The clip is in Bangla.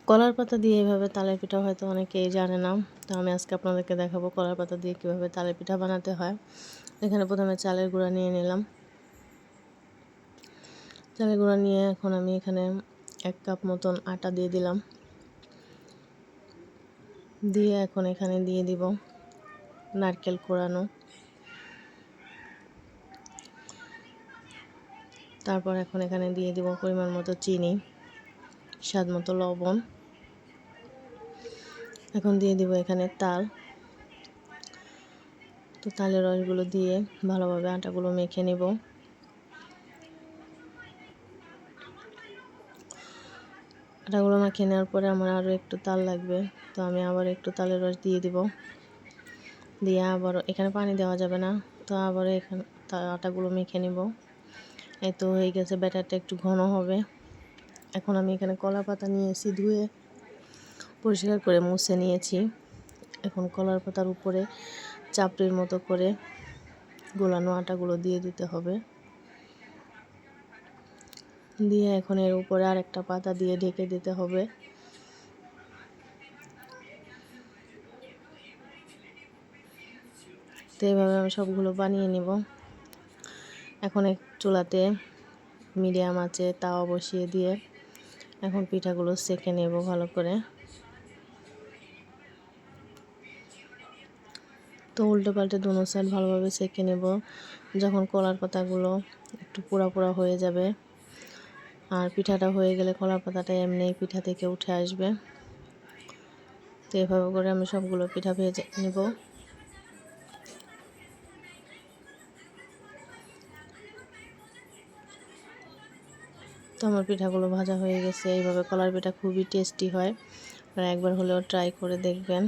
কলার পাতা দিয়ে এভাবে তালের পিঠা হয়তো অনেকেই জানে না, তো আমি আজকে আপনাদেরকে দেখাবো কলার পাতা দিয়ে কীভাবে তালের পিঠা বানাতে হয়। এখানে প্রথমে চালের গুঁড়া নিয়ে নিলাম। চালের গুঁড়া নিয়ে এখন আমি এখানে 1 কাপ মতন আটা দিয়ে দিলাম। দিয়ে এখন এখানে দিয়ে দিব নারকেল কোড়ানো। তারপর এখন এখানে দিয়ে দিব পরিমাণ মতো চিনি, স্বাদ মতো লবণ। এখন দিয়ে দিব এখানে তাল। তো তালের রসগুলো দিয়ে ভালোভাবে আটাগুলো মেখে নেব। আটাগুলো মাখিয়ে নেওয়ার পরে আমার আরও একটু তাল লাগবে, তো আমি আবার একটু তালের রস দিয়ে দিব। দিয়ে আবারও এখানে পানি দেওয়া যাবে না, তো আবারও এখানে আটাগুলো মেখে নেব। এই তো হয়ে গেছে, ব্যাটারটা একটু ঘন হবে। এখন আমি এখানে কলা পাতা নিয়েছি, ধুয়ে পরিষ্কার করে মুছে নিয়েছি। এখন কলার পাতার উপরে চাপড়ির মতো করে গোলানো আটাগুলো দিয়ে দিতে হবে। দিয়ে এখন এর উপরে আরেকটা পাতা দিয়ে ঢেকে দিতে হবে। তো এইভাবে আমি সবগুলো বানিয়ে নিব। এখন এক চুলাতে মিডিয়াম আঁচে তাওয়া বসিয়ে দিয়ে এখন পিঠাগুলো সেঁকে নেব ভালো করে। তো উল্টো পাল্টে দোনো সাইড ভালোভাবে সেঁকে নেব। যখন কলার পাতাগুলো একটু পোড়া পোড়া হয়ে যাবে আর পিঠাটা হয়ে গেলে কলার পাতাটা এমনিই পিঠা থেকে উঠে আসবে। তো এভাবে করে আমি সবগুলো পিঠা ভেজে নেব। তো আমার পিঠাগুলো ভাজা হয়ে গেছে। এইভাবে কলার পিঠা খুবই টেস্টি হয়, আপনারা একবার হলেও ট্রাই করে দেখবেন।